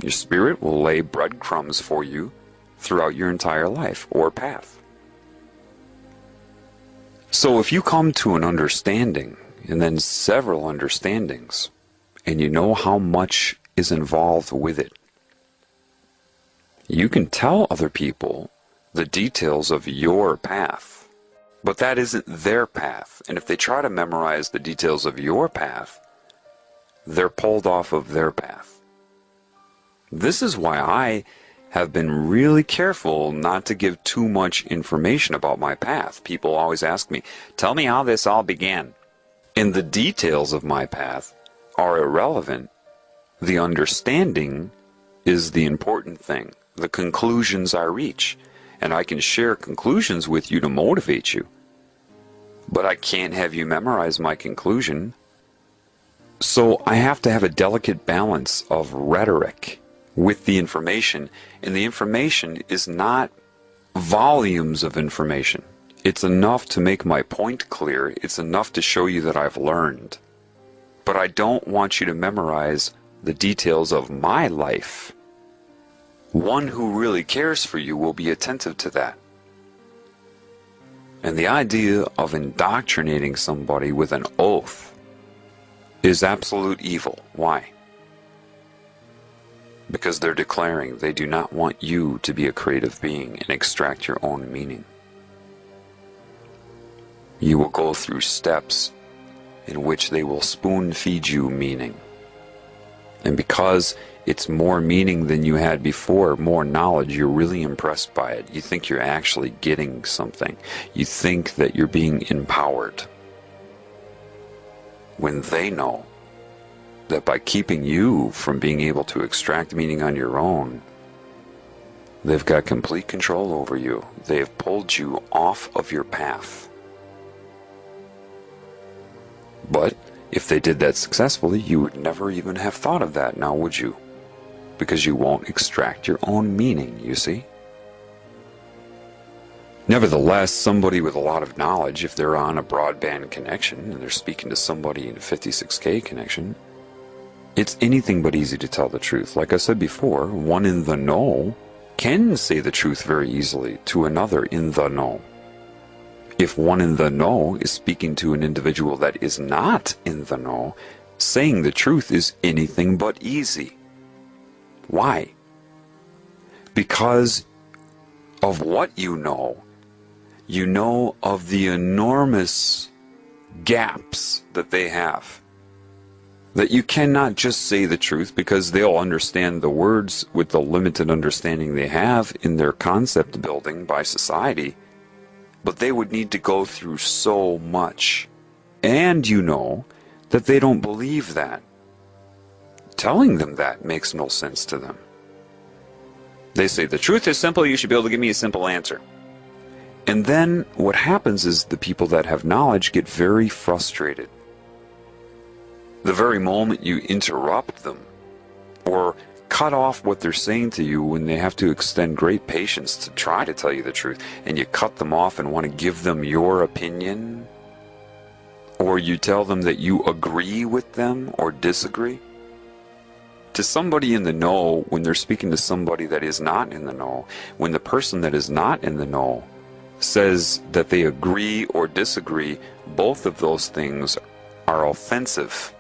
Your spirit will lay breadcrumbs for you throughout your entire life or path. So if you come to an understanding, and then several understandings, and you know how much is involved with it, you can tell other people the details of your path, but that isn't their path. And if they try to memorize the details of your path, they're pulled off of their path. This is why I have been really careful not to give too much information about my path. People always ask me, tell me how this all began. And the details of my path are irrelevant. The understanding is the important thing, the conclusions I reach. And I can share conclusions with you to motivate you. But I can't have you memorize my conclusion. So I have to have a delicate balance of rhetoric with the information. And the information is not volumes of information. It's enough to make my point clear. It's enough to show you that I've learned. But I don't want you to memorize the details of my life. One who really cares for you will be attentive to that. And the idea of indoctrinating somebody with an oath is absolute evil. Why? Because they're declaring they do not want you to be a creative being and extract your own meaning. You will go through steps in which they will spoon feed you meaning. And because it's more meaning than you had before, more knowledge, you're really impressed by it. You think you're actually getting something. You think that you're being empowered. When they know that by keeping you from being able to extract meaning on your own, they've got complete control over you. They have pulled you off of your path. But if they did that successfully, you would never even have thought of that, now would you? Because you won't extract your own meaning, you see? Nevertheless, somebody with a lot of knowledge, if they're on a broadband connection and they're speaking to somebody in a 56K connection, it's anything but easy to tell the truth. Like I said before, one in the know can say the truth very easily to another in the know. If one in the know is speaking to an individual that is not in the know, saying the truth is anything but easy. Why? Because of what you know of the enormous gaps that they have. That you cannot just say the truth because they'll understand the words with the limited understanding they have in their concept building by society. But they would need to go through so much. And you know that they don't believe that. Telling them that makes no sense to them. They say, the truth is simple, you should be able to give me a simple answer. And then what happens is the people that have knowledge get very frustrated. The very moment you interrupt them or cut off what they're saying to you when they have to extend great patience to try to tell you the truth, and you cut them off and want to give them your opinion, or you tell them that you agree with them or disagree, to somebody in the know, when they're speaking to somebody that is not in the know, when the person that is not in the know says that they agree or disagree, both of those things are offensive.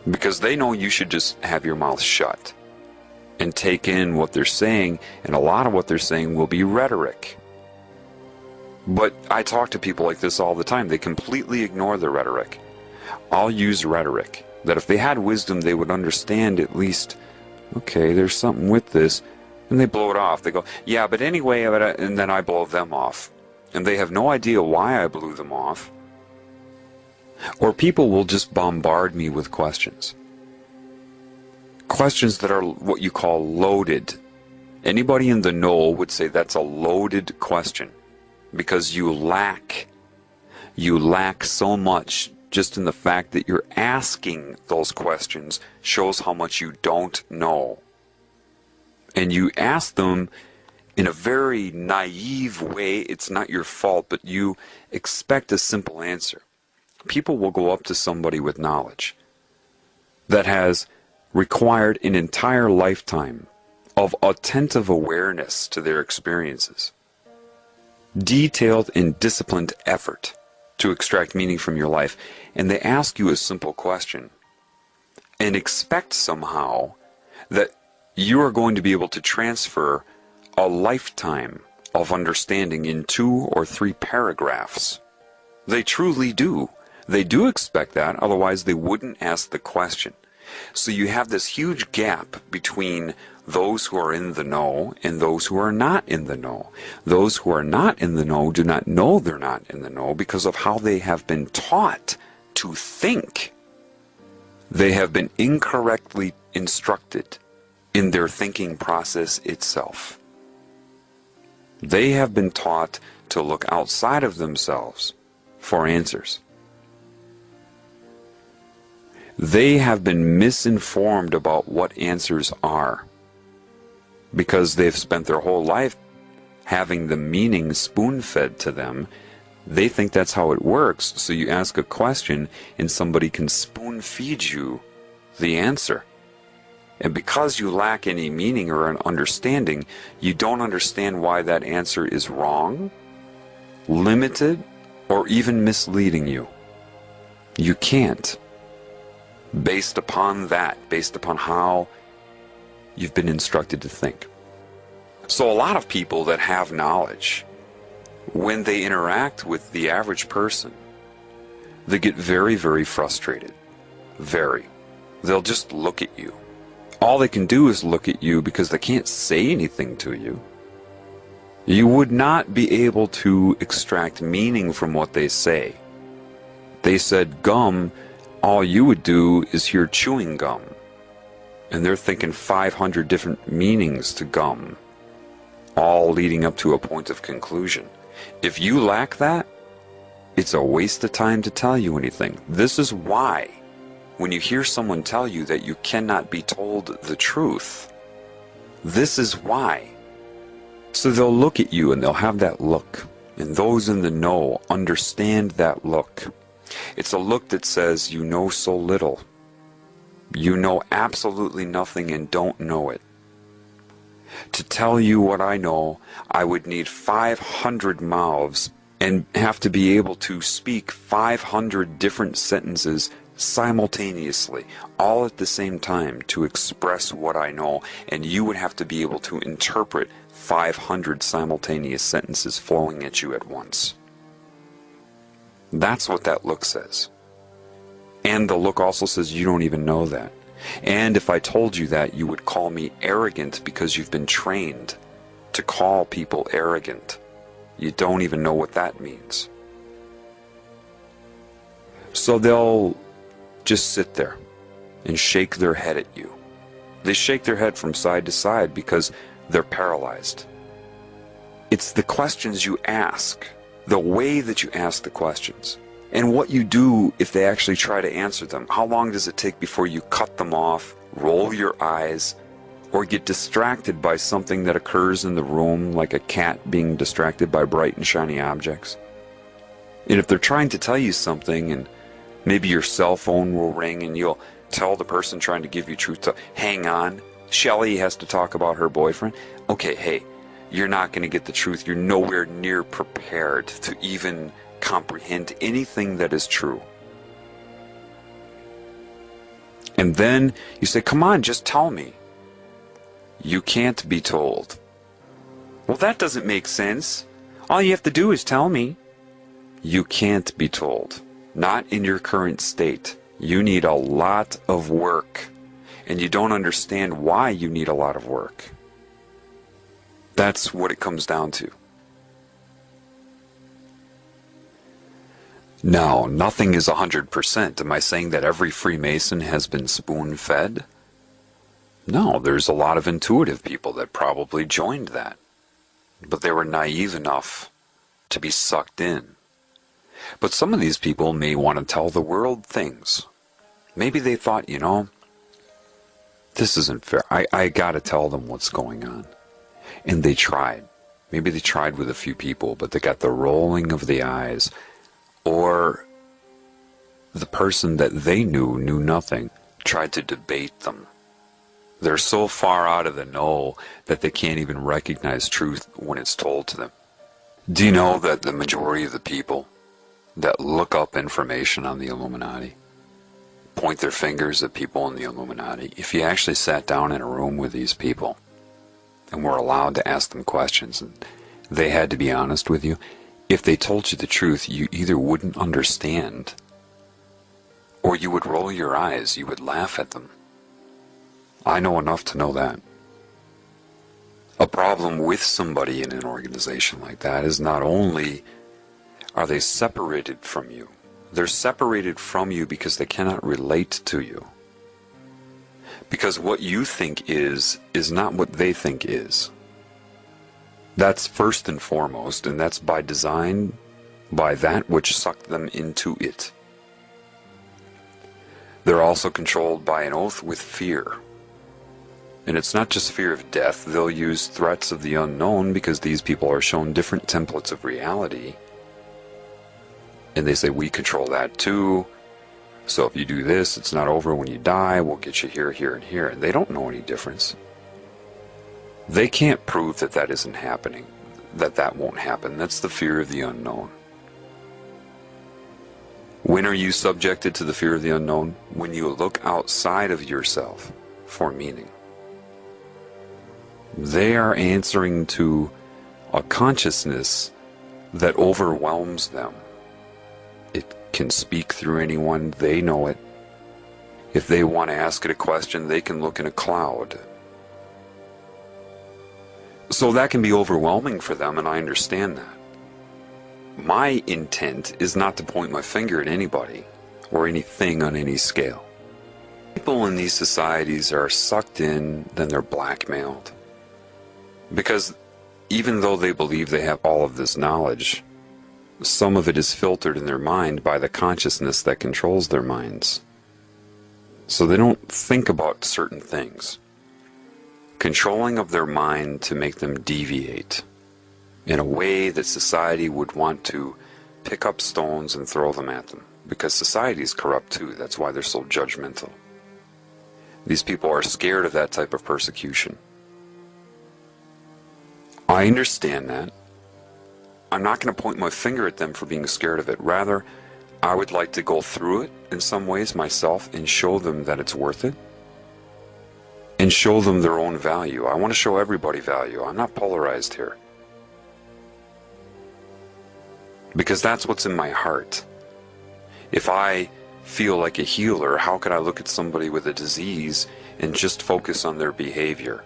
Because they know you should just have your mouth shut and take in what they're saying, and a lot of what they're saying will be rhetoric. But I talk to people like this all the time. They completely ignore the rhetoric. I'll use rhetoric. That if they had wisdom, they would understand at least, okay, there's something with this, and they blow it off. They go, yeah, but anyway, and then I blow them off. And they have no idea why I blew them off. Or people will just bombard me with questions. Questions that are what you call loaded. Anybody in the know would say that's a loaded question. Because you lack so much just in the fact that you're asking those questions shows how much you don't know. And you ask them in a very naive way. It's not your fault, but you expect a simple answer. People will go up to somebody with knowledge that has required an entire lifetime of attentive awareness to their experiences, detailed and disciplined effort to extract meaning from your life, and they ask you a simple question and expect somehow that you are going to be able to transfer a lifetime of understanding in 2 or 3 paragraphs. They truly do. They do expect that, otherwise they wouldn't ask the question. So you have this huge gap between those who are in the know and those who are not in the know. Those who are not in the know do not know they're not in the know because of how they have been taught to think. They have been incorrectly instructed in their thinking process itself. They have been taught to look outside of themselves for answers. They have been misinformed about what answers are because they've spent their whole life having the meaning spoon-fed to them. They think that's how it works. So you ask a question and somebody can spoon-feed you the answer. And because you lack any meaning or an understanding, you don't understand why that answer is wrong, limited, or even misleading you. You can't. Based upon that, based upon how you've been instructed to think. So a lot of people that have knowledge When they interact with the average person, they get very, very frustrated. Very. They'll just look at you. All they can do is look at you because they can't say anything to you. You would not be able to extract meaning from what they say. They said gum, all you would do is hear chewing gum. And they're thinking 500 different meanings to gum, all leading up to a point of conclusion. If you lack that, it's a waste of time to tell you anything. This is why, when you hear someone tell you that you cannot be told the truth, this is why. So they'll look at you and they'll have that look. And those in the know understand that look. It's a look that says, you know so little. You know absolutely nothing and don't know it. To tell you what I know, I would need 500 mouths and have to be able to speak 500 different sentences simultaneously, all at the same time, to express what I know, and you would have to be able to interpret 500 simultaneous sentences flowing at you at once. That's what that look says. And the look also says you don't even know that. And if I told you that, you would call me arrogant because you've been trained to call people arrogant. You don't even know what that means. So they'll just sit there and shake their head at you. They shake their head from side to side because they're paralyzed. It's the questions you ask, the way that you ask the questions, and what you do if they actually try to answer them. How long does it take before you cut them off, roll your eyes, or get distracted by something that occurs in the room, like a cat being distracted by bright and shiny objects? And if they're trying to tell you something, and maybe your cell phone will ring and you'll tell the person trying to give you truth to hang on, Shelley has to talk about her boyfriend. Okay, hey, you're not going to get the truth. You're nowhere near prepared to even comprehend anything that is true. And then you say, come on, just tell me. You can't be told. Well, that doesn't make sense. All you have to do is tell me. You can't be told. Not in your current state. You need a lot of work. And you don't understand why you need a lot of work. That's what it comes down to. Now, nothing is 100%. Am I saying that every Freemason has been spoon-fed? No, there's a lot of intuitive people that probably joined that. But they were naive enough to be sucked in. But some of these people may want to tell the world things. Maybe they thought, you know, this isn't fair. I gotta tell them what's going on. And they tried. Maybe they tried with a few people, but they got the rolling of the eyes. Or the person that they knew nothing, tried to debate them. They're so far out of the know that they can't even recognize truth when it's told to them. Do you know that the majority of the people that look up information on the Illuminati point their fingers at people in the Illuminati? If you actually sat down in a room with these people and were allowed to ask them questions and they had to be honest with you, if they told you the truth, you either wouldn't understand or you would roll your eyes, you would laugh at them. I know enough to know that. A problem with somebody in an organization like that is not only are they separated from you, they're separated from you because they cannot relate to you. Because what you think is not what they think is. That's first and foremost, and that's by design, by that which sucked them into it. They're also controlled by an oath with fear. And it's not just fear of death. They'll use threats of the unknown because these people are shown different templates of reality. And they say, we control that too. So if you do this, it's not over when you die. We'll get you here, here, and here. And they don't know any difference. They can't prove that that isn't happening, that that won't happen. That's the fear of the unknown. When are you subjected to the fear of the unknown? When you look outside of yourself for meaning. They are answering to a consciousness that overwhelms them. It can speak through anyone, they know it. If they want to ask it a question, they can look in a cloud. So that can be overwhelming for them, and I understand that. My intent is not to point my finger at anybody or anything on any scale. People in these societies are sucked in, then they're blackmailed. Because even though they believe they have all of this knowledge, some of it is filtered in their mind by the consciousness that controls their minds. So they don't think about certain things. Controlling of their mind to make them deviate in a way that society would want to pick up stones and throw them at them. Because society is corrupt too, that's why they're so judgmental. These people are scared of that type of persecution. I understand that. I'm not going to point my finger at them for being scared of it. Rather, I would like to go through it in some ways myself and show them that it's worth it. And show them their own value. I want to show everybody value. I'm not polarized here. Because that's what's in my heart. If I feel like a healer, how could I look at somebody with a disease and just focus on their behavior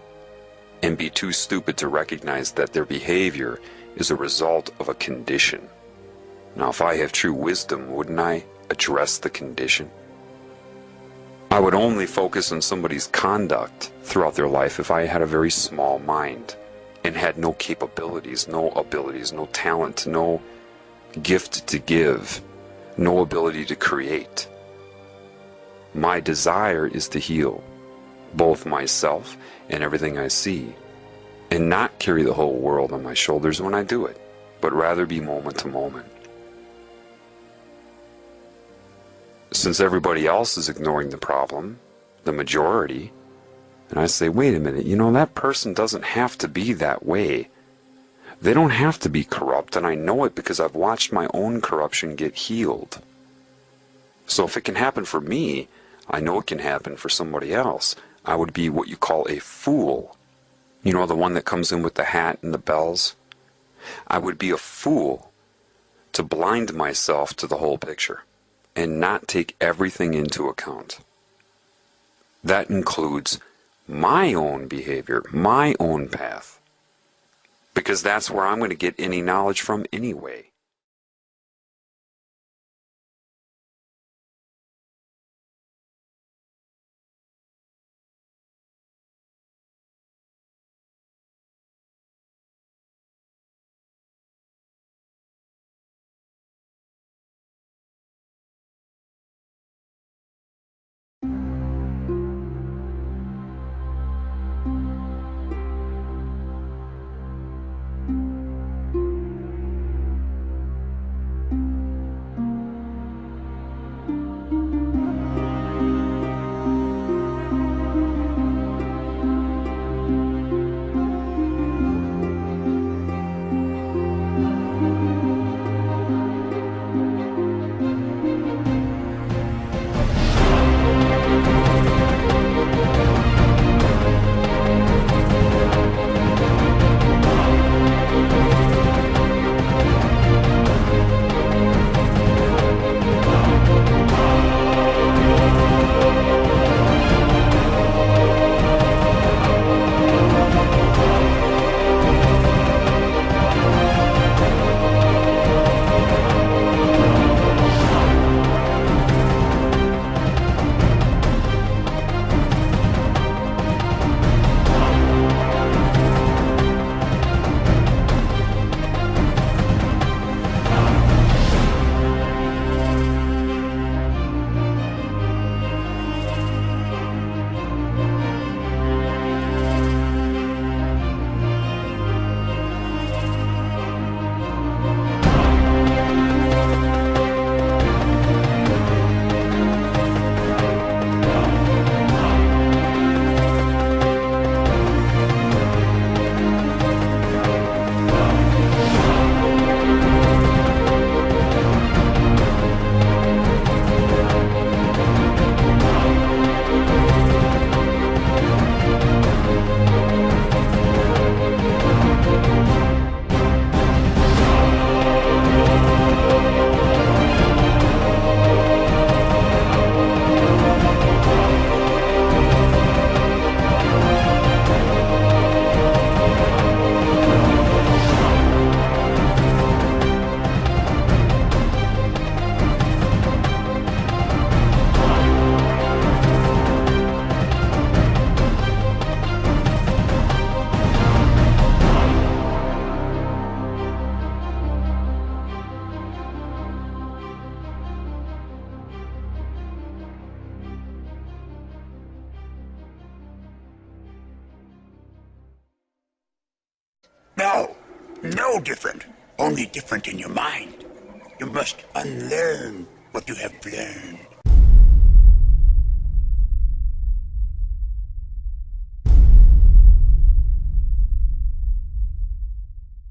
and be too stupid to recognize that their behavior is a result of a condition? Now, if I have true wisdom, wouldn't I address the condition? I would only focus on somebody's conduct throughout their life if I had a very small mind and had no capabilities, no abilities, no talent, no gift to give, no ability to create. My desire is to heal both myself and everything I see, and not carry the whole world on my shoulders when I do it, but rather be moment to moment. Since everybody else is ignoring the problem, the majority, and I say, wait a minute, that person doesn't have to be that way. They don't have to be corrupt, and I know it because I've watched my own corruption get healed. So if it can happen for me, I know it can happen for somebody else. I would be what you call a fool. The one that comes in with the hat and the bells? I would be a fool to blind myself to the whole picture and not take everything into account. That includes my own behavior, my own path, because that's where I'm going to get any knowledge from anyway. no different, only different in your mind. You must unlearn what you have learned.